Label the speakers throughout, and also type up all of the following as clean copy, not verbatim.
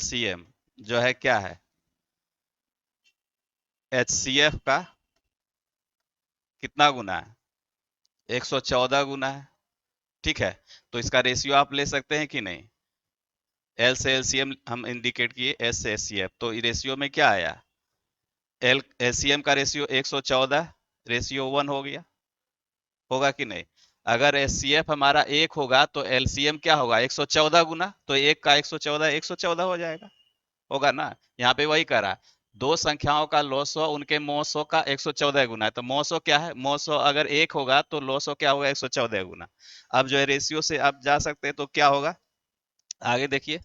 Speaker 1: LCM जो है क्या है, एचसीएफ का कितना गुना है, 114 गुना है। ठीक है, तो इसका रेशियो आप ले सकते हैं कि नहीं। एल से एलसीएम हम इंडिकेट किए, एस से एचसीएफ, तो रेशियो में क्या आया, एल एलसीएम का रेशियो 114, रेशियो 1 हो गया, होगा कि नहीं। अगर एचसीएफ हमारा 1 होगा तो एलसीएम क्या होगा, 114 गुना, तो 1 का 114 114 हो जाएगा, होगा ना। यहाँ पे वही करा, दो संख्याओं का लॉसो उनके मोसो का 114 गुना है, तो मोसो क्या है, मोसो अगर 1 होगा तो लॉसो क्या होगा, 114 गुना। अब जो है रेशियो से आप जा सकते हैं, तो क्या होगा, आगे देखिए।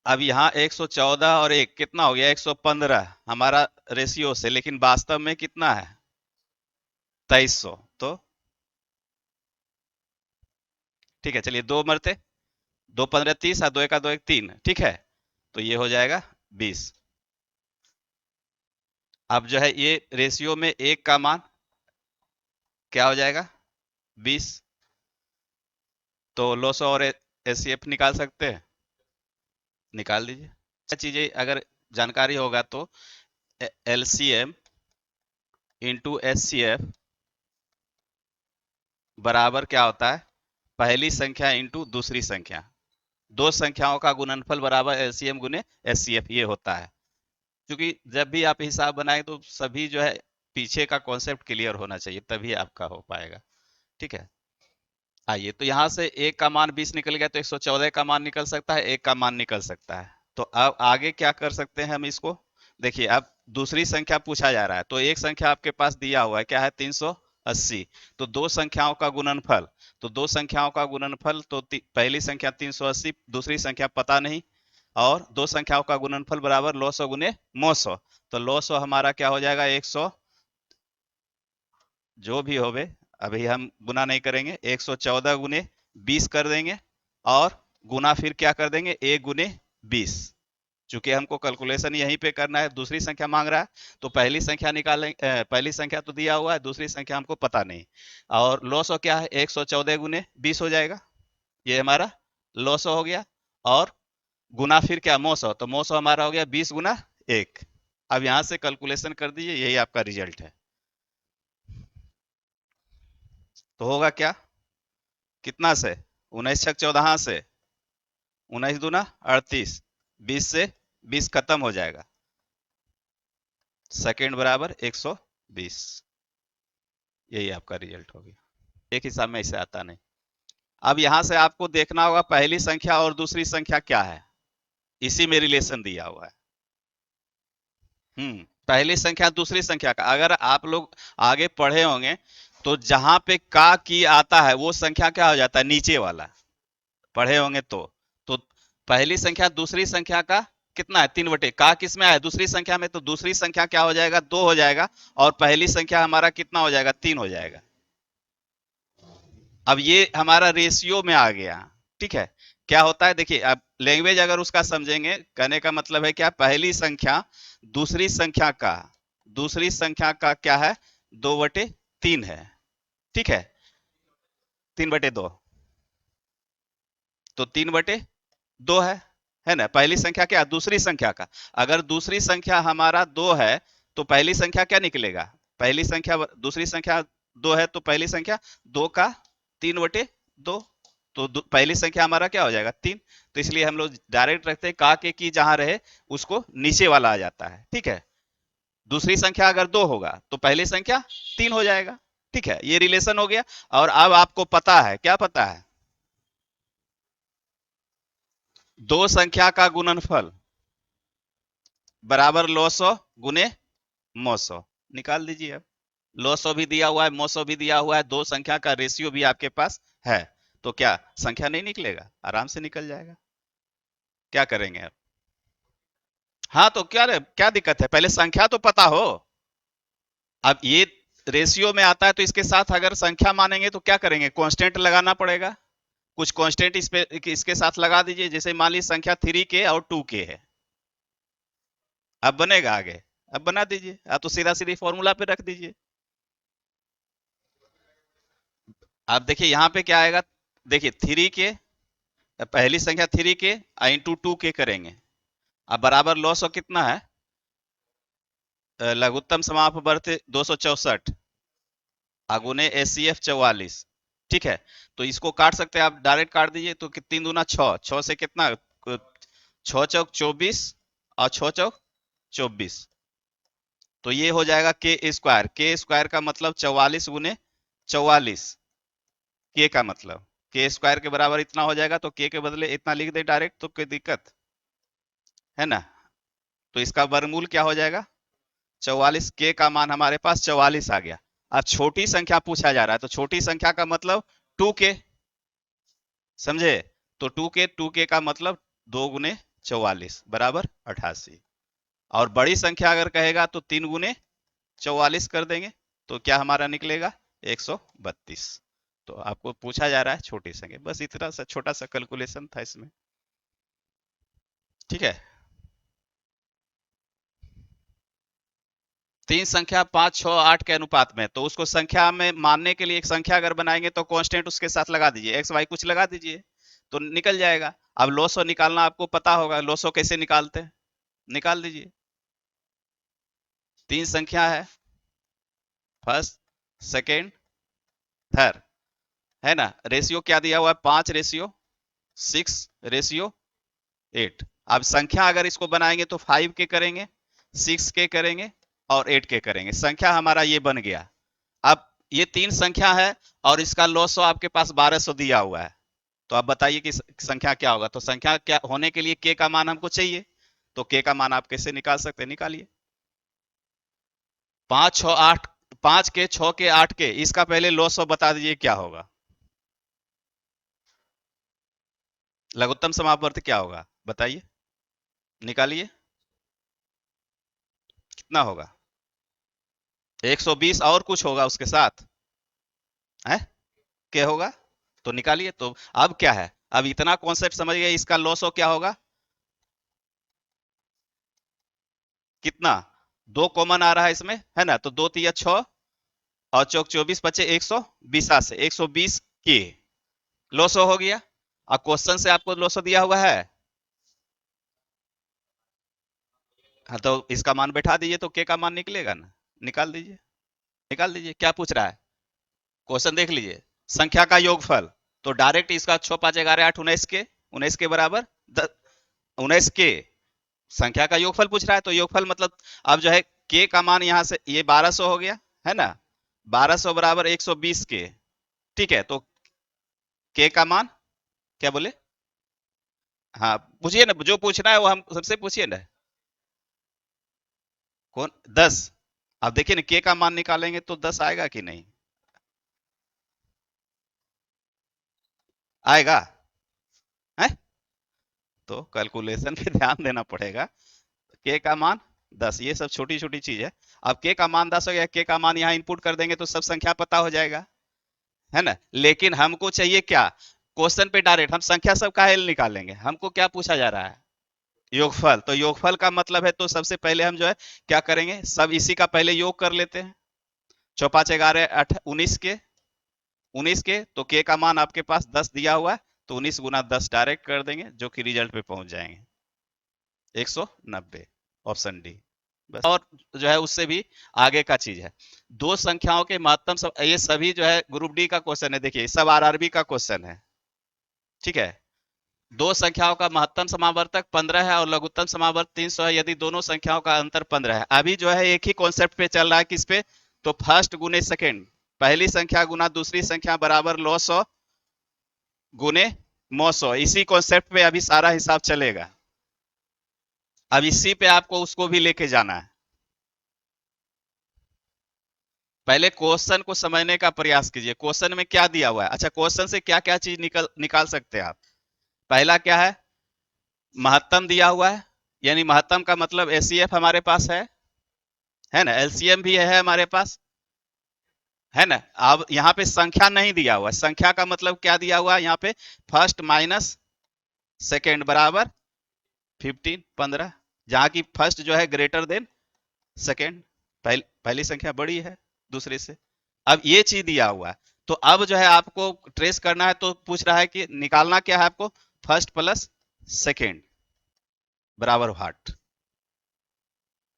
Speaker 1: अब यहाँ 114 और 1 कितना हो गया, 115 हमारा रेशियो से, लेकिन वास्तव में कितना है, 2300। तो ठीक है, चलिए दो मरते, 2 15 30 और 2 1 2 1 3, ठीक है, तो ये हो जाएगा 20। अब जो है ये रेशियो में 1 का मान क्या हो जाएगा, 20। तो लोसो और एचसीएफ निकाल सकते हैं, निकाल दीजिए। क्या चीजें अगर जानकारी होगा तो एलसीएम इंटू एचसीएफ बराबर क्या होता है, पहली संख्या इंटू दूसरी संख्या, दो संख्याओं का गुणनफल बराबर एलसीएम गुने एचसीएफ, ये होता है। क्योंकि जब भी आप हिसाब बनाए तो सभी जो है पीछे का कॉन्सेप्ट क्लियर होना चाहिए, तभी आपका हो पाएगा। ठीक है, आइए, तो यहाँ से एक का मान 20 निकल गया, तो 114 का मान निकल सकता है, एक का मान निकल सकता है। तो अब आगे क्या कर सकते हैं हम इसको, देखिए अब दूसरी संख्या पूछा जा रहा है, तो एक संख्या आपके पास दिया हुआ है क्या है, 380। तो दो संख्याओं का गुणनफल, तो दो संख्याओं का गुणनफल, तो पहली संख्या 380, दूसरी संख्या पता नहीं, और दो संख्याओं का गुणनफल बराबर लौ सौ गुने मो सौ, तो लौ सौ हमारा क्या हो जाएगा, 100 जो भी होवे, अभी हम गुना नहीं करेंगे, 114 गुने 20 कर देंगे, और गुना फिर क्या कर देंगे, 1 गुने 20। चूंकि हमको कैलकुलेशन यहीं पे करना है, दूसरी संख्या मांग रहा है, तो पहली संख्या निकालेंगे, पहली संख्या तो दिया हुआ है, दूसरी संख्या हमको पता नहीं। और लॉस क्या है, 114 गुने 20 हो जाएगा, ये हमारा लॉस हो गया। और गुना फिर क्या, मो सौ, तो मो सौ हमारा हो गया 20 गुना 1। अब यहां से कैलकुलेशन कर दीजिए, यही आपका रिजल्ट है। तो होगा क्या, कितना से, 19 छक 14 से, 19 दूना 38, 20 से 20 खत्म हो जाएगा, सेकेंड बराबर 120, यही आपका रिजल्ट हो गया। एक हिसाब में इसे आता नहीं। अब यहां से आपको देखना होगा पहली संख्या और दूसरी संख्या क्या है, इसी में रिलेशन दिया हुआ है। पहली संख्या दूसरी संख्या का, अगर आप लोग आगे पढ़े होंगे तो जहां पे का की आता है वो संख्या क्या हो जाता है, नीचे वाला, पढ़े होंगे तो पहली संख्या दूसरी संख्या का कितना है, 3 बटे का किस में आया, दूसरी संख्या में, तो दूसरी संख्या क्या हो जाएगा, 2 हो जाएगा, और पहली संख्या हमारा कितना हो जाएगा, 3 हो जाएगा। अब ये हमारा रेशियो में आ गया। ठीक है, क्या होता है देखिए, अब लैंग्वेज अगर उसका समझेंगे, कहने का मतलब है क्या, पहली संख्या दूसरी संख्या का, दूसरी संख्या का क्या है, 2/3 है। ठीक है, 3/2, तो 3/2 है ना, पहली संख्या क्या, दूसरी संख्या का। अगर दूसरी संख्या हमारा 2 है तो पहली संख्या क्या निकलेगा, पहली संख्या दूसरी संख्या 2 है, तो पहली संख्या 2 का 3/2, तो पहली संख्या हमारा क्या हो जाएगा, 3। तो इसलिए हम लोग डायरेक्ट रखते हैं, का के की जहां रहे उसको नीचे वाला आ जाता है। ठीक है, दूसरी संख्या अगर 2 होगा तो पहली संख्या 3 हो जाएगा। ठीक है, ये रिलेशन हो गया। और अब आपको पता है, क्या पता है, दो संख्या का गुणनफल बराबर लौ सौ गुने मौ सौ, निकाल दीजिए। अब लौ सौ भी दिया हुआ है, मौ सौ भी दिया हुआ है, दो संख्या का रेशियो भी आपके पास है, तो क्या संख्या नहीं निकलेगा, आराम से निकल जाएगा। क्या करेंगे अब, हाँ तो क्या क्या दिक्कत है, पहले संख्या तो पता हो। अब ये रेशियो में आता है, तो इसके साथ अगर संख्या मानेंगे तो क्या करेंगे, कांस्टेंट लगाना पड़ेगा, कुछ कांस्टेंट इस पे इसके साथ लगा दीजिए। जैसे मान लीजिए संख्या 3k और 2k है, अब बनेगा आगे, अब बना दीजिए, आप तो सीधा सीधी फॉर्मूला पे रख दीजिए। आप देखिए यहाँ पे क्या आएगा, देखिए 3k पहली संख्या 3k इंटू 2k करेंगे। अब बराबर लॉस कितना है, लघुत्तम समापवर्त 264 अगुने एचसीएफ 44। ठीक है, तो इसको काट सकते हैं आप, डायरेक्ट काट दीजिए। तो 3 दूना 6, 6 से कितना, 6 चौक 24 और 6 चौक 24, तो ये हो जाएगा के स्क्वायर। के स्क्वायर का मतलब 44 गुने 44, के का मतलब के स्क्वायर के बराबर इतना हो जाएगा। तो के बदले इतना लिख दे डायरेक्ट, तो कोई दिक्कत है ना। तो इसका वर्गमूल क्या हो जाएगा, 44। के का मान हमारे पास 44 आ गया। अब छोटी संख्या पूछा जा रहा है, तो छोटी संख्या का मतलब 2k, समझे। तो 2k का मतलब 2 गुने 44 बराबर 88। और बड़ी संख्या अगर कहेगा तो 3 गुने 44 कर देंगे, तो क्या हमारा निकलेगा 132। तो आपको पूछा जा रहा है छोटी संख्या, बस इतना सा छोटा सा कैलकुलेशन था इसमें। ठीक है, तीन संख्या 5, 6, 8 के अनुपात में, तो उसको संख्या में मानने के लिए एक संख्या अगर बनाएंगे तो कांस्टेंट उसके साथ लगा दीजिए, एक्स वाई कुछ लगा दीजिए, तो निकल जाएगा। अब लोसो निकालना आपको पता होगा, लोसो कैसे निकालते हैं, निकाल दीजिए। तीन संख्या है, फर्स्ट, सेकेंड, थर्ड, है ना। रेशियो क्या दिया हुआ है, 5:6:8। अब संख्या अगर इसको बनाएंगे तो 5 के करेंगे, 6 के करेंगे और 8 के करेंगे। संख्या हमारा ये बन गया। अब ये तीन संख्या है और इसका लॉसो आपके पास 1200 दिया हुआ है। तो आप बताइए कि संख्या क्या होगा। तो संख्या क्या होने के लिए के का मान हमको चाहिए, तो के का मान आप कैसे निकाल सकते हैं, निकालिए। 5, 6, 8, 5 के, 6 के, 8 के, इसका पहले लॉसो बता दीजिए क्या होगा। लघुत्तम समापवर्त क्या होगा बताइए, निकालिए। कितना होगा, 120 और कुछ होगा उसके साथ है, क्या होगा, तो निकालिए। तो अब क्या है, अब इतना कॉन्सेप्ट समझ गए, इसका लॉसो क्या होगा, कितना, 2 कॉमन आ रहा है इसमें, है ना। तो 2 तिया 6 और चौक 24 बचे 120 से 120 के लॉसो हो गया। और क्वेश्चन से आपको लॉसो दिया हुआ है, हाँ, तो इसका मान बैठा दीजिए तो के का मान निकलेगा ना, निकाल दीजिए, निकाल दीजिए। क्या पूछ रहा है, क्वेश्चन देख लीजिए, संख्या का योगफल। तो डायरेक्ट इसका 6, 5, 11, 8, 19 के, 19 के बराबर 19 के संख्या का योगफल पूछ रहा है, तो योगफल मतलब अब जो है के का मान यहां से ये 1200 हो गया, है ना। 1200 बराबर 120 के, ठीक है। तो के का मान क्या बोले, हाँ पूछिए ना, जो पूछना है वो हम सबसे पूछिए ना। कौन 10, अब देखिए ना के का मान निकालेंगे तो 10 आएगा कि नहीं, आएगा है। तो कैलकुलेशन पे ध्यान देना पड़ेगा। के का मान 10, ये सब छोटी छोटी चीज है। अब के का मान 10 हो गया, के का मान यहाँ इनपुट कर देंगे तो सब संख्या पता हो जाएगा, है ना। लेकिन हमको चाहिए क्या, क्वेश्चन पे डायरेक्ट हम संख्या सब का एल निकालेंगे, हमको क्या पूछा जा रहा है, योगफल। तो योगफल का मतलब है, तो सबसे पहले हम जो है क्या करेंगे, सब इसी का पहले योग कर लेते हैं। 6, 5, 11, 8, 19 के, 19 के, तो के का मान आपके पास 10 दिया हुआ है, तो 19 गुना 10 डायरेक्ट कर देंगे, जो कि रिजल्ट पे पहुंच जाएंगे 190, ऑप्शन डी। बस, और जो है उससे भी आगे का चीज है, दो संख्याओं के महत्तम सब, ये सभी जो है ग्रुप डी का क्वेश्चन है, देखिए सब आरआरबी का क्वेश्चन है। ठीक है, दो संख्याओं का महत्तम समावर्तक 15 है और लघुत्तम समावर्त 300 है, यदि दोनों संख्याओं का अंतर 15 है। अभी जो है एक ही कॉन्सेप्ट पे चल रहा है, किस पे, तो फर्स्ट गुने सेकेंड, पहली संख्या गुना दूसरी संख्या बराबर लॉ 100 गुने मौ 100, इसी कॉन्सेप्ट पे अभी सारा हिसाब चलेगा। अब इसी पे आपको उसको भी लेके जाना है। पहले क्वेश्चन को समझने का प्रयास कीजिए, क्वेश्चन में क्या दिया हुआ है। अच्छा, क्वेश्चन से क्या क्या चीज निकाल सकते हैं आप। पहला क्या है, महत्तम दिया हुआ है, यानी महत्तम का मतलब एचसीएफ हमारे पास है ना, एलसीएम भी है हमारे पास, है ना। अब यहाँ पे संख्या नहीं दिया हुआ है, संख्या का मतलब क्या दिया हुआ है यहाँ पे, फर्स्ट माइनस सेकेंड बराबर 15, जहां की फर्स्ट जो है ग्रेटर देन सेकेंड, पहली संख्या बड़ी है दूसरे से। अब ये चीज दिया हुआ है, तो अब जो है आपको ट्रेस करना है, तो पूछ रहा है कि निकालना क्या है आपको, फर्स्ट प्लस सेकेंड बराबर व्हाट।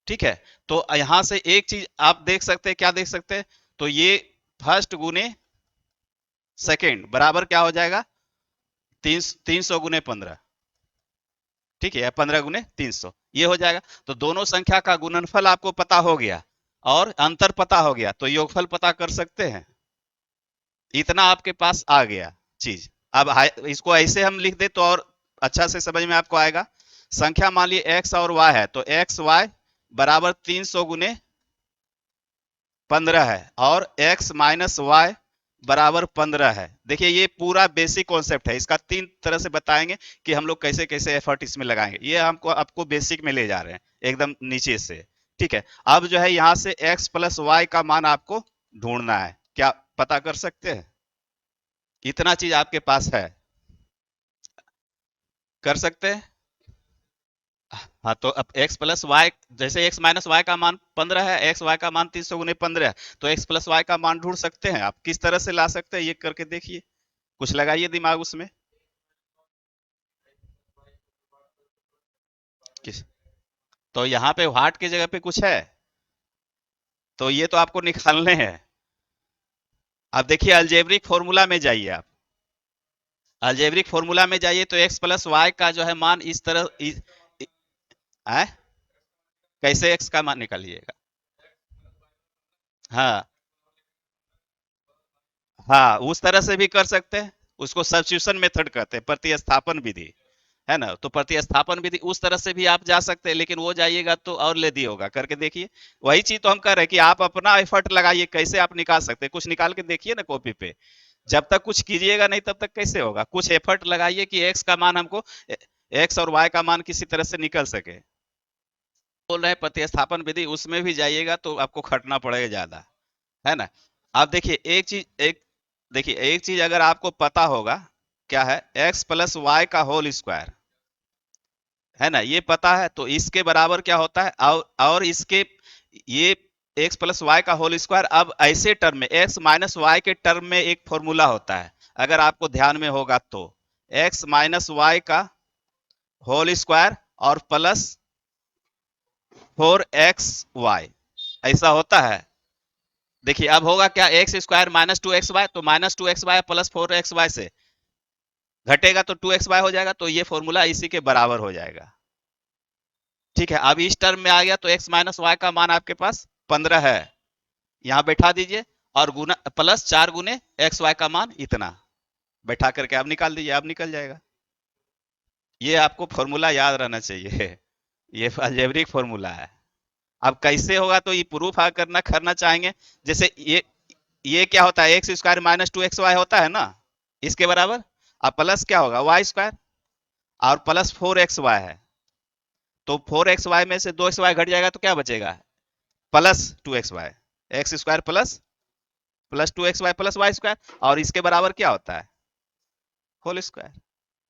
Speaker 1: ठीक है, तो यहां से एक चीज आप देख सकते हैं, क्या देख सकते हैं, तो ये फर्स्ट गुने सेकेंड बराबर क्या हो जाएगा, 300 गुने 15। ठीक है, 15 गुने 300 ये हो जाएगा। तो दोनों संख्या का गुणनफल आपको पता हो गया और अंतर पता हो गया, तो योगफल पता कर सकते हैं। इतना आपके पास आ गया चीज। अब इसको ऐसे हम लिख दे तो और अच्छा से समझ में आपको आएगा। संख्या मान लीजिए x और y है, तो एक्स वाई बराबर 300 गुने 15 है, और x माइनस वाई बराबर 15 है। देखिए ये पूरा बेसिक कॉन्सेप्ट है, इसका 3 तरह से बताएंगे कि हम लोग कैसे कैसे एफर्ट इसमें लगाएंगे। ये हमको आपको बेसिक में ले जा रहे हैं एकदम नीचे से। ठीक है, अब जो है यहाँ से x प्लस वाई का मान आपको ढूंढना है, क्या पता कर सकते हैं? इतना चीज आपके पास है, कर सकते हैं। हाँ, तो अब x प्लस वाई, जैसे x माइनस वाई का मान 15 है, x वाई का मान 300 गुने 15 है, तो x प्लस वाई का मान ढूंढ सकते हैं। आप किस तरह से ला सकते हैं ये करके देखिए, कुछ लगाइए दिमाग उसमें। किस, तो यहाँ पे व्हाट की जगह पे कुछ है, तो ये तो आपको निकालने हैं। अब देखिए अलजेब्रिक फॉर्मूला में जाइए आप, अलजेब्रिक फॉर्मूला में जाइए तो x प्लस वाई का जो है मान इस तरह है, कैसे x का मान निकालिएगा? हाँ हाँ, उस तरह से भी कर सकते हैं, उसको सब्स्टिट्यूशन मेथड कहते हैं, प्रतिस्थापन विधि, है ना। तो प्रतिस्थापन विधि उस तरह से भी आप जा सकते हैं, लेकिन वो जाइएगा तो और लेदी होगा, करके देखिए। वही चीज तो हम कह रहे हैं कि आप अपना एफर्ट लगाइए, कैसे आप निकाल सकते हैं, कुछ निकाल के देखिए ना कॉपी पे। जब तक कुछ कीजिएगा नहीं तब तक कैसे होगा, कुछ एफर्ट लगाइए कि एक्स का मान हमको, एक्स और वाई का मान किसी तरह से निकल सके। बोल रहे हैं प्रतिस्थापन विधि, उसमें भी जाइएगा तो आपको खटना पड़ेगा ज्यादा, है ना। आप देखिए एक चीज, एक देखिए एक चीज अगर आपको पता होगा, क्या है, x प्लस वाई का होल स्क्वायर, है ना, ये पता है, तो इसके बराबर क्या होता है, और इसके ये x प्लस वाई का होल स्क्वायर। अब ऐसे टर्म में x माइनस वाई के टर्म में एक फॉर्मूला होता है, अगर आपको ध्यान में होगा तो, x माइनस वाई का होल स्क्वायर और प्लस 4xy, ऐसा होता है। देखिए अब होगा क्या, एक्स स्क्वायर -2xy, तो -2xy प्लस 4xy से घटेगा तो 2xy हो जाएगा, तो ये फॉर्मूला इसी के बराबर हो जाएगा। ठीक है, अब इस टर्म में आ गया तो x माइनस वाई का मान आपके पास 15 है, यहाँ बैठा दीजिए, और गुना प्लस 4 गुने एक्स वाई का मान इतना बैठा करके आप निकाल दीजिए, अब निकल जाएगा। ये आपको फॉर्मूला याद रहना चाहिए, ये अलजेब्रिक फॉर्मूला है। अब कैसे होगा, तो ये प्रूफ करना करना चाहेंगे, जैसे ये क्या होता है, एक्स स्क्वायर -2xy होता है ना, इसके बराबर। अब प्लस क्या होगा, वाई स्क्वायर, और प्लस 4xy है, तो 4xy में से 2xy घट जाएगा तो क्या बचेगा, +2xy, x square plus plus 2xy plus y square, और इसके बराबर क्या होता है, होल स्क्वायर।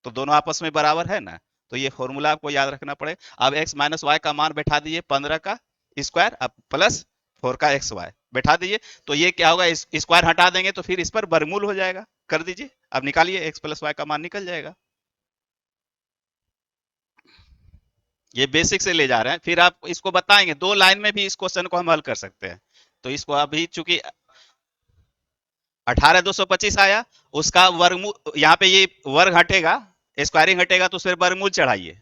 Speaker 1: तो दोनों आपस में बराबर है ना, तो ये फॉर्मूला आपको याद रखना पड़ेगा। अब x माइनस वाई का मान बैठा दीजिए, 15 का स्क्वायर, अब प्लस 4 का एक्स वाई बैठा दीजिए, तो ये क्या होगा, स्क्वायर हटा देंगे तो फिर इस पर वर्गमूल हो जाएगा, कर दीजिए, अब निकालिए, एक्स प्लस वाई का मान निकल जाएगा। ये बेसिक से ले जा रहे हैं, फिर आप इसको बताएंगे, 2 लाइन में भी इस क्वेश्चन को हम हल कर सकते हैं। तो इसको अभी चूंकि 18,225 आया, उसका वर्गमूल यहाँ पे ये वर्ग हटेगा, स्क्वायरिंग हटेगा, तो उस पर वर्गमूल चढ़ाइए।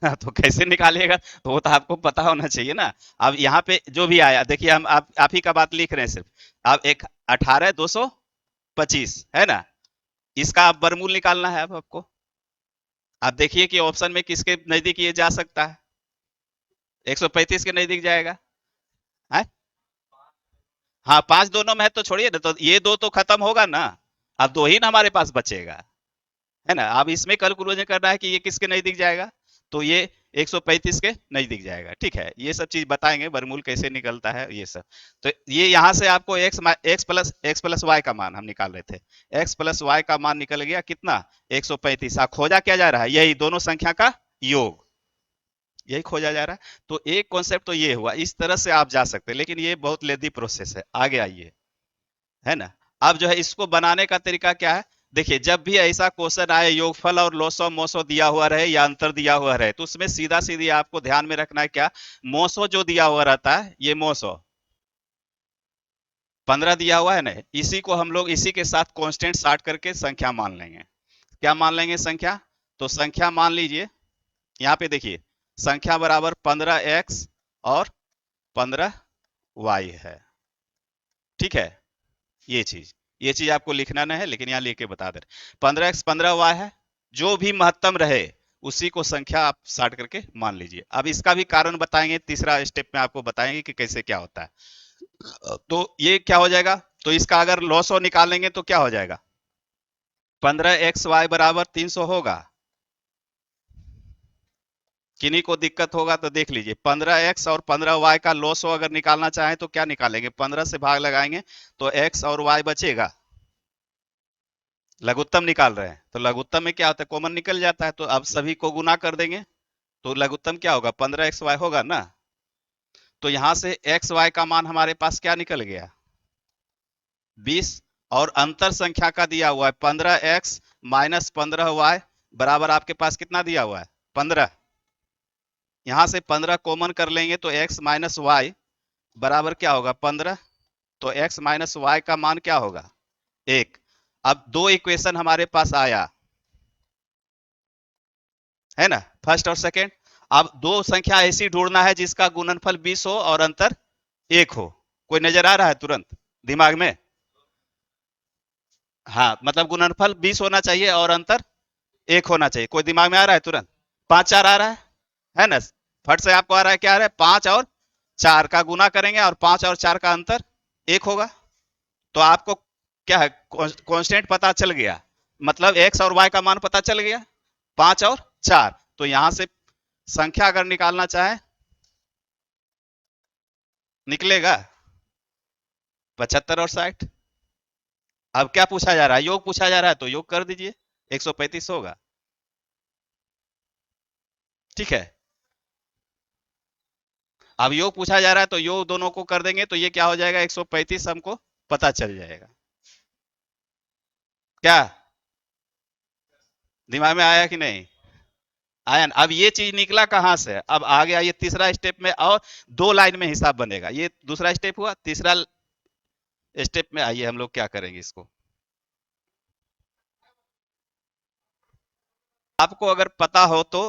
Speaker 1: हाँ, तो कैसे निकालिएगा, तो वो तो आपको पता होना चाहिए ना। अब यहाँ पे जो भी आया, देखिए हम आप ही का बात लिख रहे हैं सिर्फ। अब एक 18,225 है ना, इसका आप वर्गमूल निकालना है अब आपको। आप देखिए कि ऑप्शन में किसके नजदीक ये जा सकता है, 135 के नजदीक जाएगा, है। हाँ, 5 दोनों में है तो छोड़िए ना, तो ये दो तो खत्म होगा ना, अब 2 ही ना हमारे पास बचेगा, है ना। अब इसमें कैलकुलेशन करना है कि ये किसके नजदीक जाएगा, तो ये 135 के नजदीक जाएगा। ठीक है, ये सब चीज बताएंगे, वर्गमूल कैसे निकलता है ये सब। तो ये यहाँ से आपको x प्लस वाई का मान हम निकाल रहे थे, x प्लस वाई का मान निकल गया कितना, 135। खोजा क्या जा रहा है, यही दोनों संख्या का योग, यही खोजा जा रहा है। तो एक कॉन्सेप्ट तो ये हुआ, इस तरह से आप जा सकते हैं, लेकिन ये बहुत लेदी प्रोसेस है। आगे आइए, है ना। अब जो है इसको बनाने का तरीका क्या है, देखिए जब भी ऐसा क्वेश्चन आए योगफल और लोसो मोसो दिया हुआ रहे या अंतर दिया हुआ रहे, तो उसमें सीधा सीधी आपको ध्यान में रखना है क्या, मोसो जो दिया हुआ रहता है, ये मोसो 15 दिया हुआ है ना, इसी को हम लोग इसी के साथ कांस्टेंट साट करके संख्या मान लेंगे। क्या मान लेंगे संख्या, तो संख्या मान लीजिए, यहाँ पे देखिए संख्या बराबर 15x और 15y है। ठीक है, ये चीज आपको लिखना नहीं है, लेकिन यहाँ लेके बता दे रहे 15x 15y है, जो भी महत्तम रहे उसी को संख्या आप साट करके मान लीजिए। अब इसका भी कारण बताएंगे, तीसरा स्टेप में आपको बताएंगे कि कैसे क्या होता है। तो ये क्या हो जाएगा, तो इसका अगर लॉसो निकालेंगे तो क्या हो जाएगा, 15xy बराबर 300 होगा। किन्हीं को दिक्कत होगा तो देख लीजिए, 15x और 15y का लॉसो अगर निकालना चाहें तो क्या निकालेंगे, 15 से भाग लगाएंगे तो x और y बचेगा। लघुत्तम निकाल रहे हैं तो लघुत्तम में क्या होता है, कॉमन निकल जाता है, तो अब सभी को गुना कर देंगे तो लघुत्तम क्या होगा, 15xy होगा ना। तो यहां से xy का मान हमारे पास क्या निकल गया, 20, और अंतर संख्या का दिया हुआ है 15x माइनस 15y बराबर आपके पास कितना दिया हुआ है, 15। यहां से 15 कॉमन कर लेंगे तो x माइनस वाई बराबर क्या होगा, 15। तो x माइनस वाई का मान क्या होगा, 1। अब दो इक्वेशन हमारे पास आया है ना, फर्स्ट और सेकंड। अब दो संख्या ऐसी ढूंढना है जिसका गुणनफल 20 हो और अंतर 1 हो। कोई नजर आ रहा है तुरंत दिमाग में, हाँ मतलब गुणनफल 20 होना चाहिए और अंतर 1 होना चाहिए। कोई दिमाग में आ रहा है तुरंत, 5 4 आ रहा है ना, फट से आपको आ रहा है, क्या आ रहा है, 5 और 4 का गुना करेंगे और 5 और 4 का अंतर 1 होगा। तो आपको क्या है, कांस्टेंट पता चल गया, मतलब एक्स और वाई का मान पता चल गया, 5 और 4। तो यहां से संख्या अगर निकालना चाहे निकलेगा 75 और 60। अब क्या पूछा जा रहा है, योग पूछा जा रहा है तो योग कर दीजिए, 135 होगा। ठीक है, अब योग पूछा जा रहा है तो योग दोनों को कर देंगे तो ये क्या हो जाएगा, 135 हमको पता चल जाएगा। क्या दिमाग में आया कि नहीं आया ना? अब ये चीज निकला कहां से, अब आ गया ये तीसरा स्टेप में, और दो लाइन में हिसाब बनेगा। ये दूसरा स्टेप हुआ, तीसरा स्टेप में आइए हम लोग क्या करेंगे इसको। आपको अगर पता हो तो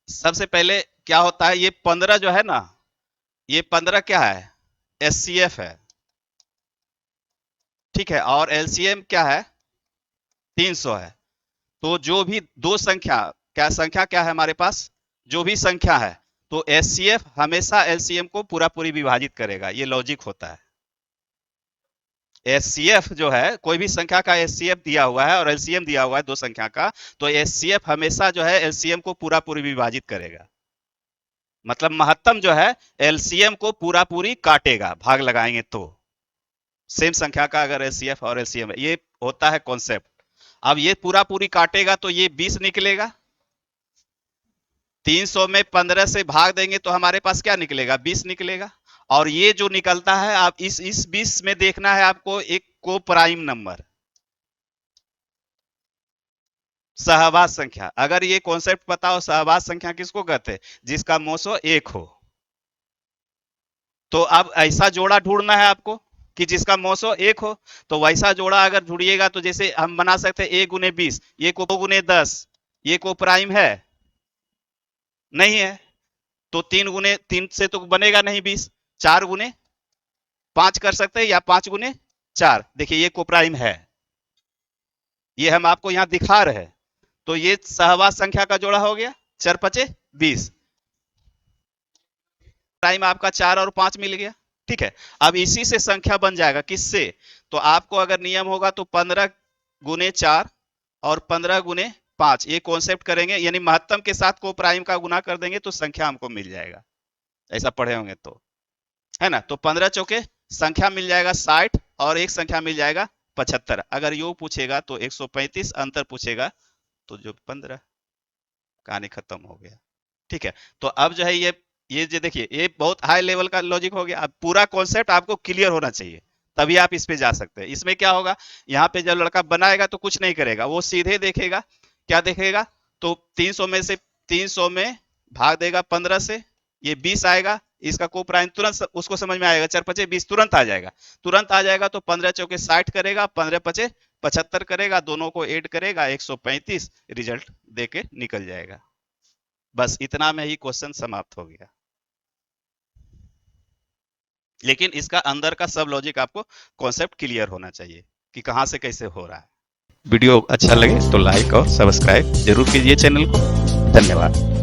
Speaker 1: सबसे पहले क्या होता है, ये 15 जो है ना, ये 15 क्या है, एचसीएफ है। ठीक है, और एलसीएम क्या है, 300 है। तो जो भी दो संख्या, क्या संख्या क्या है हमारे पास, जो भी संख्या है, तो एचसीएफ हमेशा एलसीएम को पूरा पूरी विभाजित करेगा, ये लॉजिक होता है। एचसीएफ जो है, कोई भी संख्या का एचसीएफ दिया हुआ है और एलसीएम दिया हुआ है दो संख्या का, तो एचसीएफ हमेशा जो है एलसीएम को पूरा पूरी विभाजित करेगा। मतलब महत्तम जो है एलसीएम को पूरा पूरी काटेगा, भाग लगाएंगे तो सेम संख्या का अगर एचसीएफ और एलसीएम है, ये होता है कॉन्सेप्ट। अब ये पूरा पूरी काटेगा तो ये 20 निकलेगा, 300 में 15 से भाग देंगे तो हमारे पास क्या निकलेगा, 20 निकलेगा। और ये जो निकलता है, आप इस 20 में देखना है आपको एक को प्राइम नंबर, सहवास संख्या। अगर ये कॉन्सेप्ट पता हो, सहवास संख्या किसको कहते हैं, जिसका मोसो 1 हो। तो अब ऐसा जोड़ा ढूंढना है आपको कि जिसका मोसो 1 हो। तो वैसा जोड़ा अगर ढूंढिएगा तो जैसे हम बना सकते हैं a गुने 20, ये को गुने 10, ये को प्राइम है नहीं है, तो 3 गुने 3 से तो बनेगा नहीं 20, 4 गुने 5 कर सकते हैं या 5 गुने 4। देखिए ये को प्राइम है, ये हम आपको यहां दिखा रहे हैं। तो ये सहवास संख्या का जोड़ा हो गया, 4 पचे 20, टाइम आपका 4 और 5 मिल गया। ठीक है, अब इसी से संख्या बन जाएगा, किससे, तो आपको अगर नियम होगा तो 15 गुने 4 और 15 गुने 5, ये कॉन्सेप्ट करेंगे, यानी महत्तम के साथ को प्राइम का गुना कर देंगे तो संख्या हमको मिल जाएगा। ऐसा पढ़े होंगे तो, है ना। तो 15 चौके संख्या मिल जाएगा 60 और एक संख्या मिल जाएगा 75। अगर योग पूछेगा तो 135, अंतर पूछेगा तो जो 15, कहानी खत्म हो गया। ठीक है, तो अब जो है ये जो देखिए, ये बहुत हाई लेवल का लॉजिक हो गया। अब पूरा कॉन्सेप्ट आपको क्लियर होना चाहिए, तभी आप इस पे जा सकते हैं। इसमें क्या होगा, यहाँ पे जब लड़का बनाएगा तो कुछ नहीं करेगा, वो सीधे देखेगा, क्या देखेगा, तो 300 में से 300 में भाग देगा 15 से, ये 20 आएगा, इसका को प्राइम तुरंत उसको समझ में आएगा, 4 पचे 20 तुरंत आ जाएगा, तुरंत आ जाएगा। तो 15 चौके 60 करेगा, 15 पचे 75 करेगा, दोनों को ऐड करेगा 135, रिजल्ट देके निकल जाएगा। बस इतना में ही क्वेश्चन समाप्त हो गया। लेकिन इसका अंदर का सब लॉजिक आपको कॉन्सेप्ट क्लियर होना चाहिए कि कहां से कैसे हो रहा है। वीडियो अच्छा लगे तो लाइक और सब्सक्राइब जरूर कीजिए चैनल को। धन्यवाद।